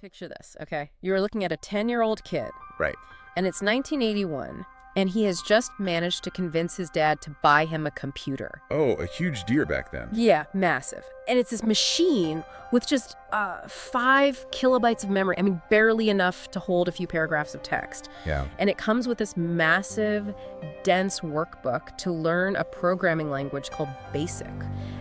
Picture this, okay? You're looking at a 10-year-old kid, Right. and it's 1981, and he has just managed to convince his dad to buy him a computer. Oh, a huge deal back then. Yeah, massive. And it's this machine with just 5 kilobytes of memory. I mean, barely enough to hold a few paragraphs of text. Yeah. And it comes with this massive, dense workbook to learn a programming language called BASIC.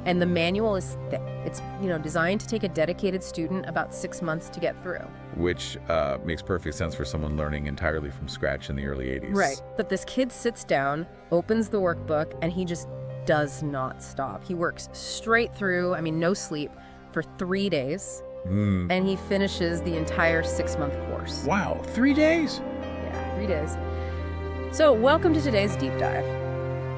And the manual is thick. It's, designed to take a dedicated student about 6 months to get through. Which makes perfect sense for someone learning entirely from scratch in the early 80s. Right. But this kid sits down, opens the workbook, and he just does not stop. He works straight through, no sleep, for 3 days. And he finishes the entire 6-month course. Wow, 3 days? Yeah, 3 days. So welcome to today's deep dive.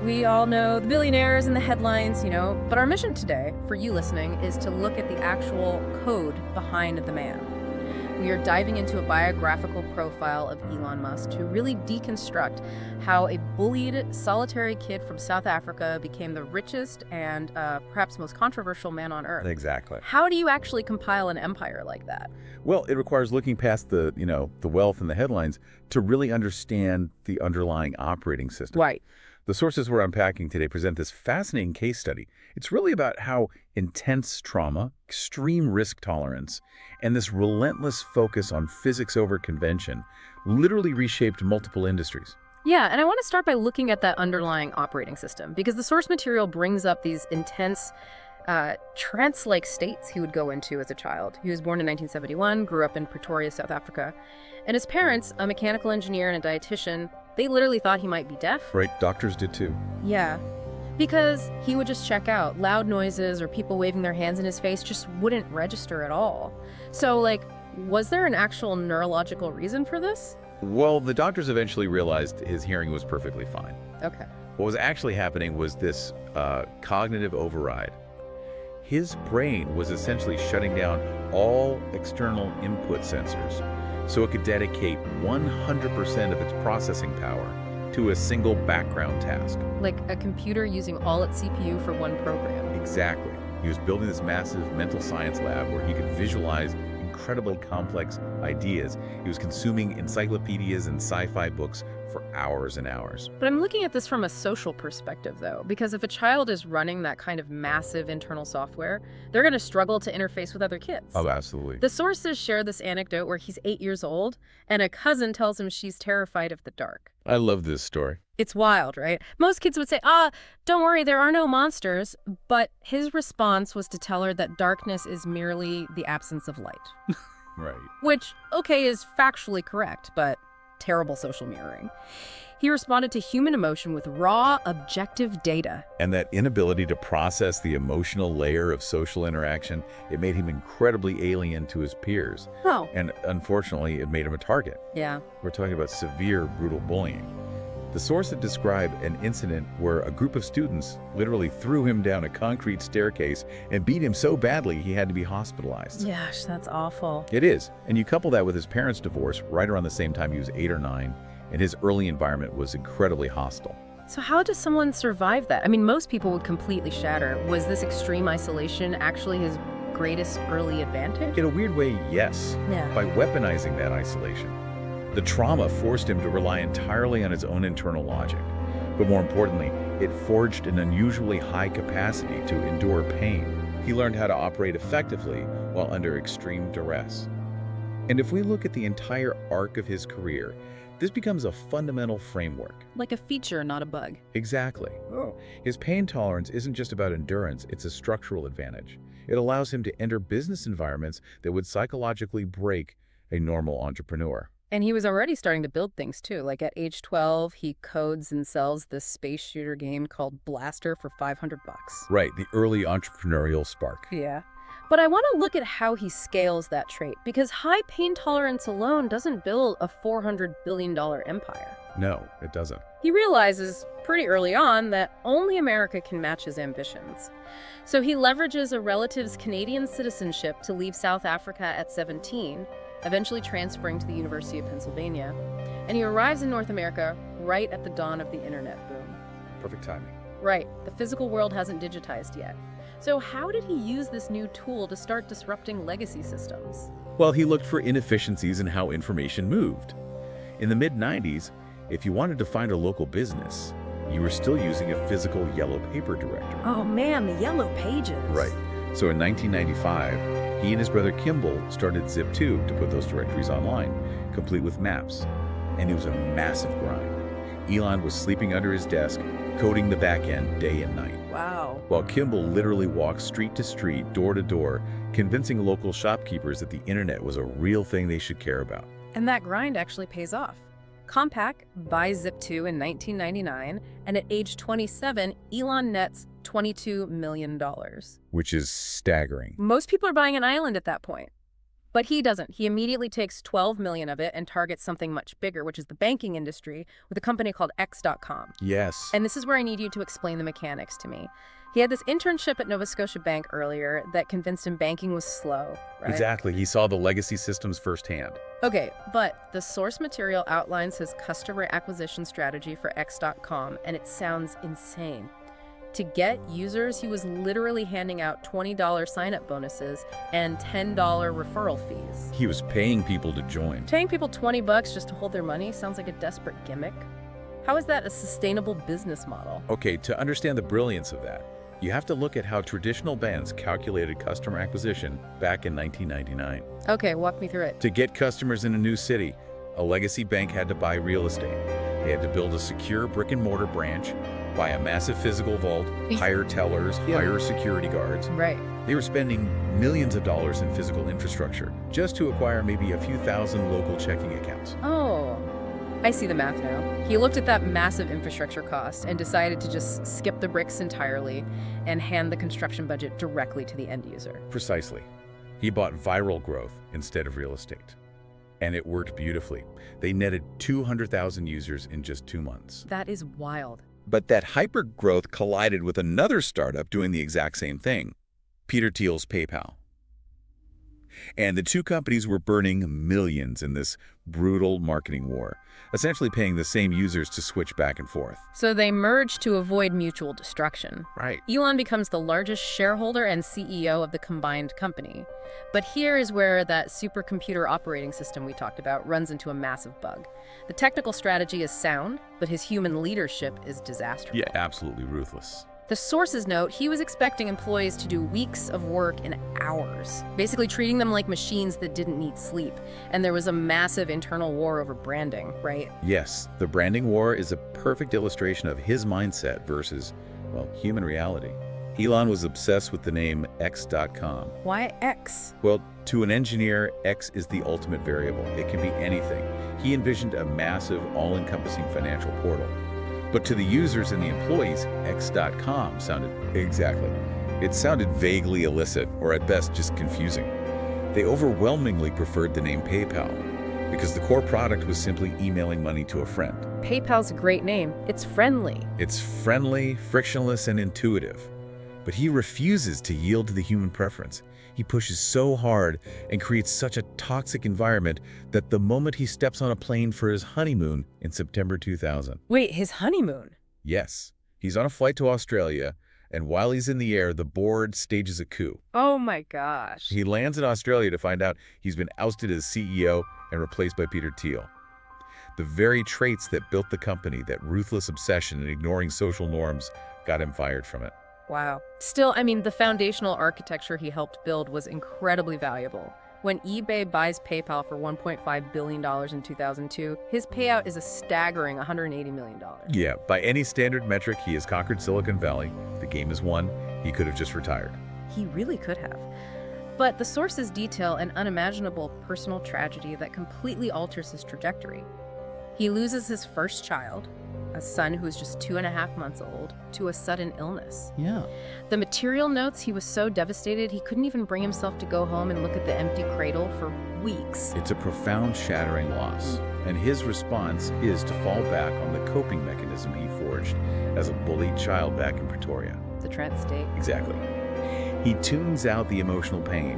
We all know the billionaires and the headlines, but our mission today, for you listening, is to look at the actual code behind the man. We are diving into a biographical profile of Elon Musk to really deconstruct how a bullied, solitary kid from South Africa became the richest and perhaps most controversial man on Earth. Exactly. How do you actually compile an empire like that? Well, it requires looking past the wealth and the headlines to really understand the underlying operating system. Right. The sources we're unpacking today present this fascinating case study. It's really about how intense trauma, extreme risk tolerance, and this relentless focus on physics over convention literally reshaped multiple industries. Yeah, and I want to start by looking at that underlying operating system, because the source material brings up these intense trance-like states he would go into as a child. He was born in 1971, grew up in Pretoria, South Africa, and his parents, a mechanical engineer and a dietitian, they literally thought he might be deaf. Right, doctors did too. Yeah, because he would just check out. Loud noises or people waving their hands in his face just wouldn't register at all. So, was there an actual neurological reason for this? Well, the doctors eventually realized his hearing was perfectly fine. Okay. What was actually happening was this cognitive override. His brain was essentially shutting down all external input sensors so it could dedicate 100% of its processing power to a single background task. Like a computer using all its CPU for one program. Exactly. He was building this massive mental science lab where he could visualize incredibly complex ideas. He was consuming encyclopedias and sci-fi books for hours and hours. But I'm looking at this from a social perspective, though, because if a child is running that kind of massive internal software, they're going to struggle to interface with other kids. Oh, absolutely. The sources share this anecdote where he's 8 years old, and a cousin tells him she's terrified of the dark. I love this story. It's wild, right? Most kids would say, don't worry, there are no monsters. But his response was to tell her that darkness is merely the absence of light. Right. Which, okay, is factually correct, but terrible social mirroring. He responded to human emotion with raw, objective data. And that inability to process the emotional layer of social interaction, it made him incredibly alien to his peers. Oh. And unfortunately, it made him a target. Yeah. We're talking about severe, brutal bullying. The source had described an incident where a group of students literally threw him down a concrete staircase and beat him so badly he had to be hospitalized. Gosh, that's awful. It is. And you couple that with his parents' divorce right around the same time he was 8 or 9, and his early environment was incredibly hostile. So how does someone survive that? Most people would completely shatter. Was this extreme isolation actually his greatest early advantage? In a weird way, yes. Yeah. By weaponizing that isolation. The trauma forced him to rely entirely on his own internal logic. But more importantly, it forged an unusually high capacity to endure pain. He learned how to operate effectively while under extreme duress. And if we look at the entire arc of his career, this becomes a fundamental framework. Like a feature, not a bug. Exactly. Oh. His pain tolerance isn't just about endurance, it's a structural advantage. It allows him to enter business environments that would psychologically break a normal entrepreneur. And he was already starting to build things, too. Like at age 12, he codes and sells this space shooter game called Blaster for $500. Right, the early entrepreneurial spark. Yeah. But I want to look at how he scales that trait, because high pain tolerance alone doesn't build a $400 billion empire. No, it doesn't. He realizes pretty early on that only America can match his ambitions. So he leverages a relative's Canadian citizenship to leave South Africa at 17, eventually transferring to the University of Pennsylvania. And he arrives in North America right at the dawn of the internet boom. Perfect timing. Right. The physical world hasn't digitized yet. So how did he use this new tool to start disrupting legacy systems? Well, he looked for inefficiencies in how information moved. In the mid-90s, if you wanted to find a local business, you were still using a physical yellow paper directory. Oh man, the yellow pages. Right. So in 1995, he and his brother Kimball started Zip2 to put those directories online, complete with maps. And it was a massive grind. Elon was sleeping under his desk, coding the back end day and night. Wow. While Kimball literally walked street to street, door to door, convincing local shopkeepers that the internet was a real thing they should care about. And that grind actually pays off. Compaq buys Zip2 in 1999, and at age 27, Elon nets $22 million. Which is staggering. Most people are buying an island at that point. But he doesn't. He immediately takes $12 million of it and targets something much bigger, which is the banking industry, with a company called X.com. Yes. And this is where I need you to explain the mechanics to me. He had this internship at Nova Scotia Bank earlier that convinced him banking was slow, right? Exactly. He saw the legacy systems firsthand. Okay, but the source material outlines his customer acquisition strategy for X.com, and it sounds insane. To get users, he was literally handing out $20 sign-up bonuses and $10 referral fees. He was paying people to join. Paying people $20 just to hold their money sounds like a desperate gimmick. How is that a sustainable business model? Okay, to understand the brilliance of that, you have to look at how traditional banks calculated customer acquisition back in 1999. Okay, walk me through it. To get customers in a new city, a legacy bank had to buy real estate. They had to build a secure brick-and-mortar branch, buy a massive physical vault, hire tellers, hire security guards. Right. They were spending millions of dollars in physical infrastructure just to acquire maybe a few thousand local checking accounts. Oh, I see the math now. He looked at that massive infrastructure cost and decided to just skip the bricks entirely and hand the construction budget directly to the end user. Precisely. He bought viral growth instead of real estate. And it worked beautifully. They netted 200,000 users in just 2 months. That is wild. But that hyper-growth collided with another startup doing the exact same thing, Peter Thiel's PayPal. And the two companies were burning millions in this brutal marketing war, essentially paying the same users to switch back and forth. So they merged to avoid mutual destruction. Right. Elon becomes the largest shareholder and CEO of the combined company. But here is where that supercomputer operating system we talked about runs into a massive bug. The technical strategy is sound, but his human leadership is disastrous. Yeah, absolutely ruthless. The sources note he was expecting employees to do weeks of work in hours, basically treating them like machines that didn't need sleep. And there was a massive internal war over branding, right? Yes, the branding war is a perfect illustration of his mindset versus, well, human reality. Elon was obsessed with the name X.com. Why X? Well, to an engineer, X is the ultimate variable. It can be anything. He envisioned a massive, all-encompassing financial portal. But to the users and the employees, X.com sounded it sounded vaguely illicit, or at best just confusing. They overwhelmingly preferred the name PayPal, because the core product was simply emailing money to a friend. PayPal's a great name. It's friendly. It's friendly, frictionless, and intuitive. But he refuses to yield to the human preference. He pushes so hard and creates such a toxic environment that the moment he steps on a plane for his honeymoon in September 2000. Wait, his honeymoon? Yes, he's on a flight to Australia, and while he's in the air, the board stages a coup. Oh my gosh. He lands in Australia to find out he's been ousted as CEO and replaced by Peter Thiel. The very traits that built the company, that ruthless obsession and ignoring social norms, got him fired from it. Wow. Still, I mean, the foundational architecture he helped build was incredibly valuable. When eBay buys PayPal for $1.5 billion in 2002, his payout is a staggering $180 million. Yeah, by any standard metric, he has conquered Silicon Valley. The game is won. He could have just retired. He really could have. But the sources detail an unimaginable personal tragedy that completely alters his trajectory. He loses his first child, a son who was just 2.5 months old, to a sudden illness. Yeah. The material notes he was so devastated he couldn't even bring himself to go home and look at the empty cradle for weeks. It's a profound, shattering loss, and his response is to fall back on the coping mechanism he forged as a bullied child back in Pretoria. The trance state. Exactly. He tunes out the emotional pain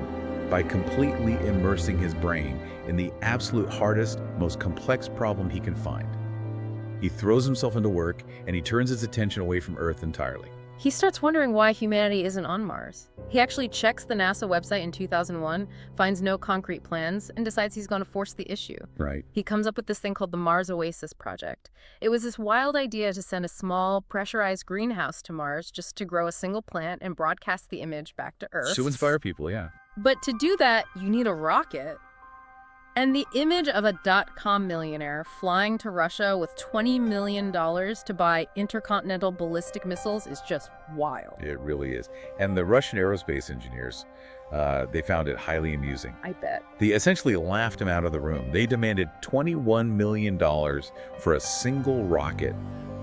by completely immersing his brain in the absolute hardest, most complex problem he can find. He throws himself into work, and he turns his attention away from Earth entirely. He starts wondering why humanity isn't on Mars. He actually checks the NASA website in 2001, finds no concrete plans, and decides he's going to force the issue. Right. He comes up with this thing called the Mars Oasis Project. It was this wild idea to send a small, pressurized greenhouse to Mars just to grow a single plant and broadcast the image back to Earth. To inspire people, yeah. But to do that, you need a rocket. And the image of a dot-com millionaire flying to Russia with $20 million to buy intercontinental ballistic missiles is just wild. It really is. And the Russian aerospace engineers, they found it highly amusing. I bet. They essentially laughed him out of the room. They demanded $21 million for a single rocket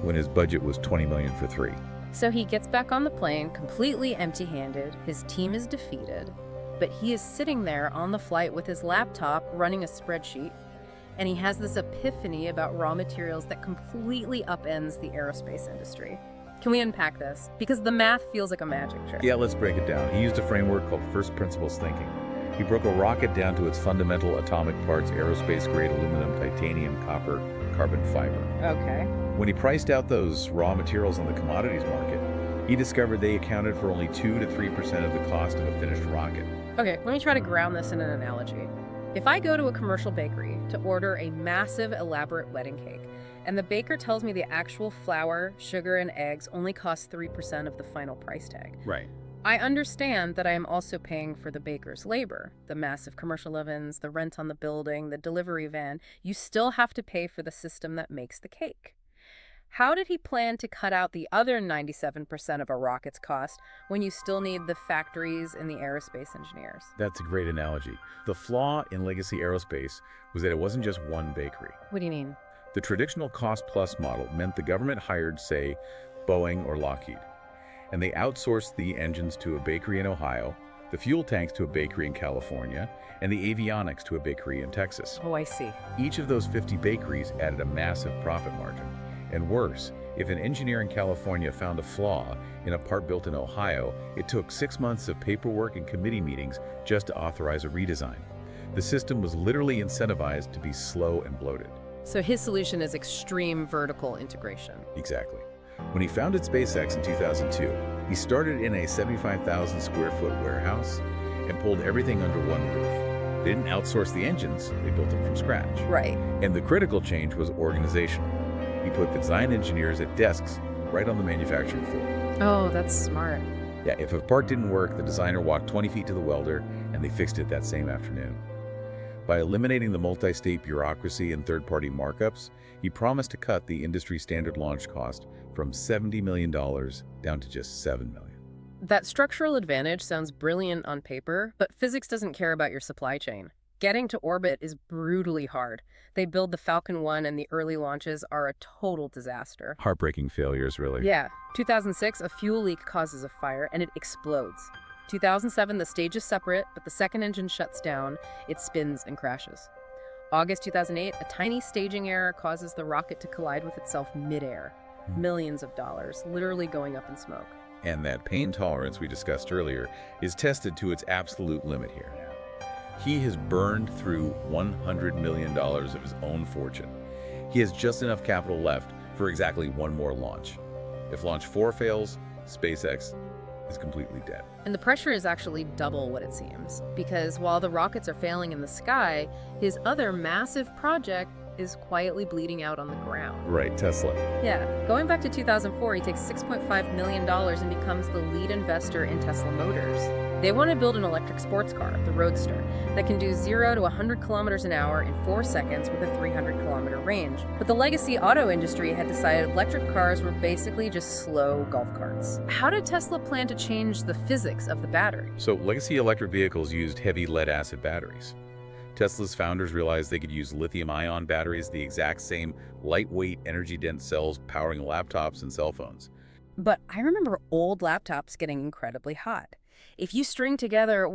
when his budget was $20 million for 3. So he gets back on the plane completely empty-handed. His team is defeated. But he is sitting there on the flight with his laptop running a spreadsheet, and he has this epiphany about raw materials that completely upends the aerospace industry. Can we unpack this? Because the math feels like a magic trick. Yeah, let's break it down. He used a framework called first principles thinking. He broke a rocket down to its fundamental atomic parts: aerospace-grade aluminum, titanium, copper, carbon fiber. Okay. When he priced out those raw materials on the commodities market, he discovered they accounted for only 2 to 3% of the cost of a finished rocket. Okay, let me try to ground this in an analogy. If I go to a commercial bakery to order a massive, elaborate wedding cake, and the baker tells me the actual flour, sugar, and eggs only cost 3% of the final price tag, Right. I understand that I am also paying for the baker's labor, the massive commercial ovens, the rent on the building, the delivery van. You still have to pay for the system that makes the cake. How did he plan to cut out the other 97% of a rocket's cost when you still need the factories and the aerospace engineers? That's a great analogy. The flaw in legacy aerospace was that it wasn't just one bakery. What do you mean? The traditional cost-plus model meant the government hired, say, Boeing or Lockheed, and they outsourced the engines to a bakery in Ohio, the fuel tanks to a bakery in California, and the avionics to a bakery in Texas. Oh, I see. Each of those 50 bakeries added a massive profit margin. And worse, if an engineer in California found a flaw in a part built in Ohio, it took 6 months of paperwork and committee meetings just to authorize a redesign. The system was literally incentivized to be slow and bloated. So his solution is extreme vertical integration. Exactly. When he founded SpaceX in 2002, he started in a 75,000 square foot warehouse and pulled everything under one roof. They didn't outsource the engines, they built them from scratch. Right. And the critical change was organizational. He put design engineers at desks right on the manufacturing floor. Oh, that's smart. Yeah, if a part didn't work, the designer walked 20 feet to the welder, and they fixed it that same afternoon. By eliminating the multi-state bureaucracy and third-party markups, he promised to cut the industry standard launch cost from $70 million down to just $7 million. That structural advantage sounds brilliant on paper, but physics doesn't care about your supply chain. Getting to orbit is brutally hard. They build the Falcon 1 and the early launches are a total disaster. Heartbreaking failures, really. Yeah. 2006, a fuel leak causes a fire and it explodes. 2007, the stage is separate, but the second engine shuts down. It spins and crashes. August 2008, a tiny staging error causes the rocket to collide with itself midair. Millions of dollars, literally going up in smoke. And that pain tolerance we discussed earlier is tested to its absolute limit here. He has burned through $100 million of his own fortune. He has just enough capital left for exactly one more launch. If launch 4 fails, SpaceX is completely dead. And the pressure is actually double what it seems, because while the rockets are failing in the sky, his other massive project is quietly bleeding out on the ground. Right, Tesla. Yeah. Going back to 2004, he takes $6.5 million and becomes the lead investor in Tesla Motors. They want to build an electric sports car, the Roadster, that can do 0 to 100 kilometers an hour in 4 seconds with a 300-kilometer range. But the legacy auto industry had decided electric cars were basically just slow golf carts. How did Tesla plan to change the physics of the battery? So legacy electric vehicles used heavy lead-acid batteries. Tesla's founders realized they could use lithium-ion batteries, the exact same lightweight, energy-dense cells powering laptops and cell phones. But I remember old laptops getting incredibly hot. If you string together,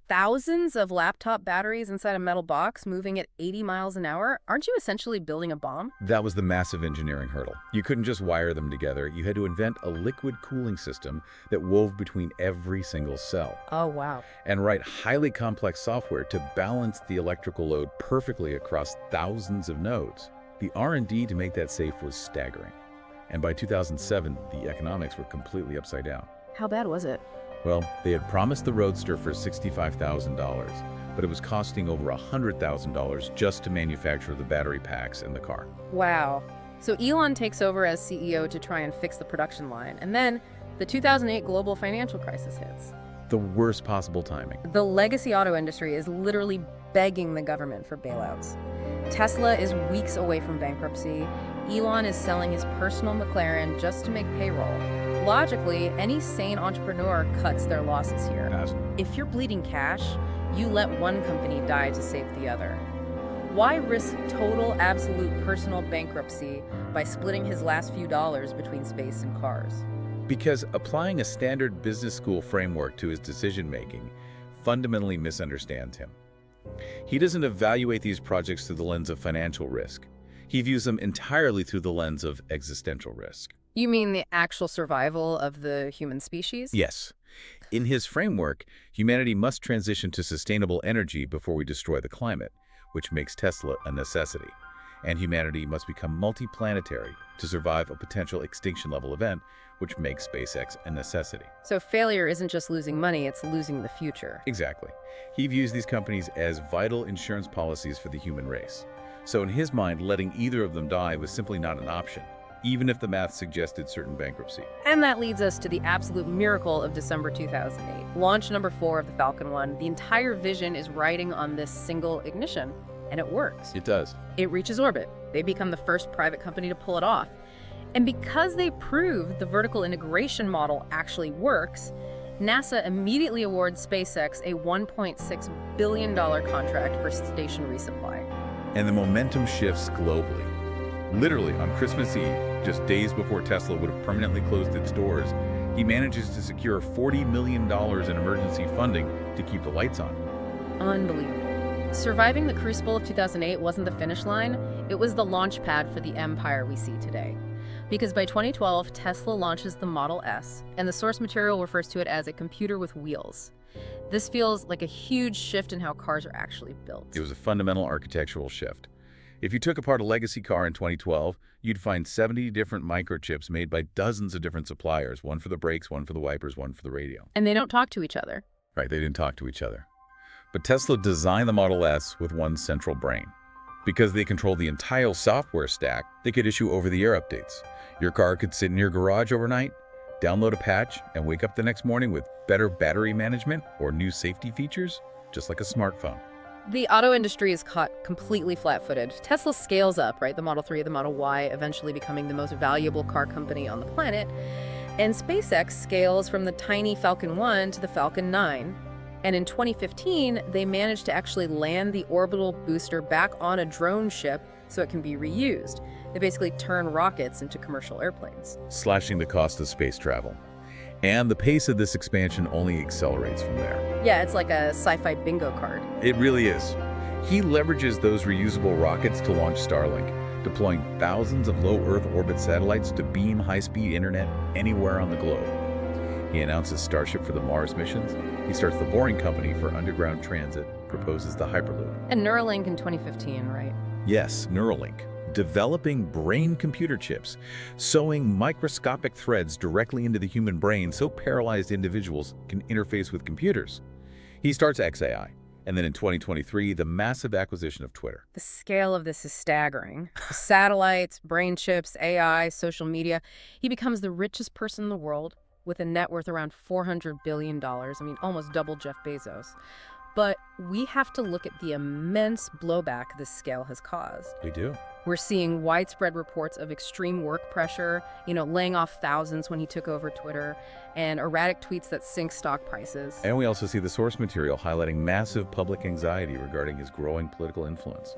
thousands of laptop batteries inside a metal box moving at 80 miles an hour, aren't you essentially building a bomb? That was the massive engineering hurdle. You couldn't just wire them together. You had to invent a liquid cooling system that wove between every single cell. Oh, wow. And write highly complex software to balance the electrical load perfectly across thousands of nodes. The R&D to make that safe was staggering. And by 2007, the economics were completely upside down. How bad was it? Well, they had promised the Roadster for $65,000, but it was costing over $100,000 just to manufacture the battery packs in the car. Wow. So Elon takes over as CEO to try and fix the production line, and then the 2008 global financial crisis hits. The worst possible timing. The legacy auto industry is literally begging the government for bailouts. Tesla is weeks away from bankruptcy. Elon is selling his personal McLaren just to make payroll. Logically, any sane entrepreneur cuts their losses here. If you're bleeding cash, you let one company die to save the other. Why risk total, absolute personal bankruptcy by splitting his last few dollars between space and cars? Because applying a standard business school framework to his decision-making fundamentally misunderstands him. He doesn't evaluate these projects through the lens of financial risk. He views them entirely through the lens of existential risk. You mean the actual survival of the human species? Yes. In his framework, humanity must transition to sustainable energy before we destroy the climate, which makes Tesla a necessity. And humanity must become multi-planetary to survive a potential extinction-level event, which makes SpaceX a necessity. So failure isn't just losing money, it's losing the future. Exactly. He views these companies as vital insurance policies for the human race. So in his mind, letting either of them die was simply not an option, even if the math suggested certain bankruptcy. And that leads us to the absolute miracle of December 2008. Launch number 4 of the Falcon 1. The entire vision is riding on this single ignition, and it works. It does. It reaches orbit. They become the first private company to pull it off. And because they proved the vertical integration model actually works, NASA immediately awards SpaceX a $1.6 billion contract for station resupply. And the momentum shifts globally. Literally, on Christmas Eve, just days before Tesla would have permanently closed its doors, he manages to secure $40 million in emergency funding to keep the lights on. Unbelievable. Surviving the crucible of 2008 wasn't the finish line, it was the launch pad for the empire we see today. Because by 2012, Tesla launches the Model S, and the source material refers to it as a computer with wheels. This feels like a huge shift in how cars are actually built. It was a fundamental architectural shift. If you took apart a legacy car in 2012, you'd find 70 different microchips made by dozens of different suppliers, one for the brakes, one for the wipers, one for the radio. And they don't talk to each other. Right, they didn't talk to each other. But Tesla designed the Model S with one central brain. Because they control the entire software stack, they could issue over-the-air updates. Your car could sit in your garage overnight, download a patch, and wake up the next morning with better battery management or new safety features, just like a smartphone. The auto industry is caught completely flat-footed. Tesla scales up, right? The Model 3, the Model Y, eventually becoming the most valuable car company on the planet. And SpaceX scales from the tiny Falcon 1 to the Falcon 9. And in 2015, they managed to actually land the orbital booster back on a drone ship so it can be reused. They basically turn rockets into commercial airplanes, Slashing the cost of space travel. And the pace of this expansion only accelerates from there. Yeah, it's like a sci-fi bingo card. It really is. He leverages those reusable rockets to launch Starlink, deploying thousands of low Earth orbit satellites to beam high-speed internet anywhere on the globe. He announces Starship for the Mars missions. He starts the Boring Company for underground transit, proposes the Hyperloop. And Neuralink in 2015, right? Yes, Neuralink. Developing brain computer chips, sewing microscopic threads directly into the human brain so paralyzed individuals can interface with computers. He starts XAI, and then in 2023, the massive acquisition of Twitter. The scale of this is staggering. Satellites, brain chips, AI, social media. He becomes the richest person in the world with a net worth around $400 billion. I mean, almost double Jeff Bezos. But we have to look at the immense blowback this scale has caused. We do. We're seeing widespread reports of extreme work pressure, laying off thousands when he took over Twitter, and erratic tweets that sink stock prices. And we also see the source material highlighting massive public anxiety regarding his growing political influence.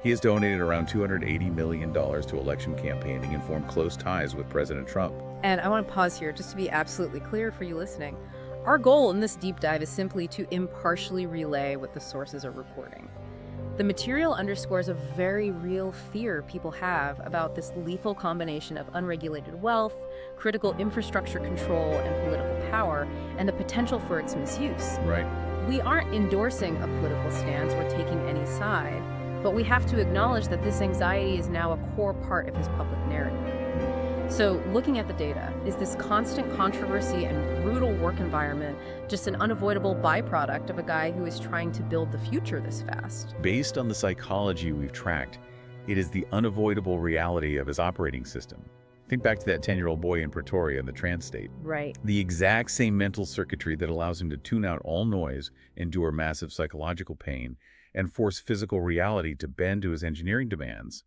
He has donated around $280 million to election campaigning and formed close ties with President Trump. And I want to pause here just to be absolutely clear for you listening. Our goal in this deep dive is simply to impartially relay what the sources are reporting. The material underscores a very real fear people have about this lethal combination of unregulated wealth, critical infrastructure control, and political power, and the potential for its misuse. Right. We aren't endorsing a political stance or taking any side, but we have to acknowledge that this anxiety is now a core part of his public narrative. So looking at the data, is this constant controversy and brutal work environment just an unavoidable byproduct of a guy who is trying to build the future this fast? Based on the psychology we've tracked, it is the unavoidable reality of his operating system. Think back to that 10-year-old boy in Pretoria in the trance state. Right. The exact same mental circuitry that allows him to tune out all noise, endure massive psychological pain, and force physical reality to bend to his engineering demands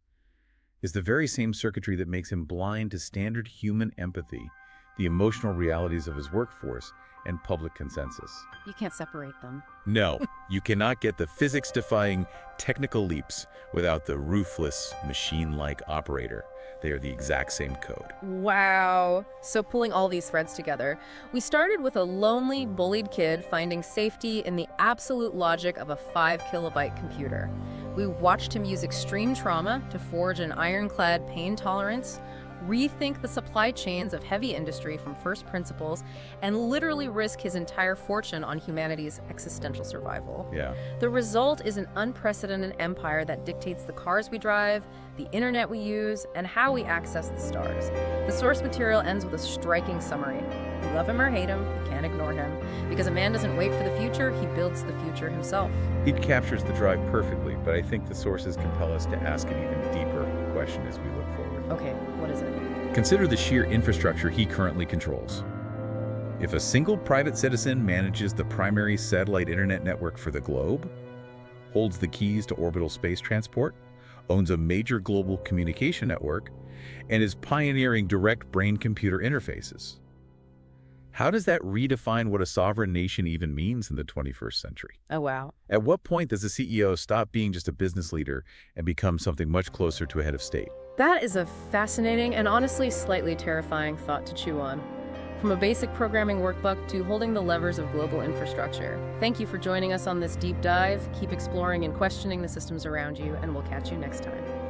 is the very same circuitry that makes him blind to standard human empathy, the emotional realities of his workforce, and public consensus. You can't separate them. No, you cannot get the physics-defying technical leaps without the ruthless, machine-like operator. They are the exact same code. Wow. So pulling all these threads together, we started with a lonely, bullied kid finding safety in the absolute logic of a 5-kilobyte computer. We watched him use extreme trauma to forge an ironclad pain tolerance, rethink the supply chains of heavy industry from first principles, and literally risk his entire fortune on humanity's existential survival. Yeah. The result is an unprecedented empire that dictates the cars we drive, the internet we use, and how we access the stars. The source material ends with a striking summary. You love him or hate him, you can't ignore him. Because a man doesn't wait for the future, he builds the future himself. It captures the drive perfectly, but I think the sources compel us to ask an even deeper question as we look forward. Okay, what is it? Consider the sheer infrastructure he currently controls. If a single private citizen manages the primary satellite internet network for the globe, holds the keys to orbital space transport, owns a major global communication network, and is pioneering direct brain-computer interfaces, how does that redefine what a sovereign nation even means in the 21st century? Oh, wow. At what point does a CEO stop being just a business leader and become something much closer to a head of state? That is a fascinating and honestly slightly terrifying thought to chew on. From a basic programming workbook to holding the levers of global infrastructure. Thank you for joining us on this deep dive. Keep exploring and questioning the systems around you, and we'll catch you next time.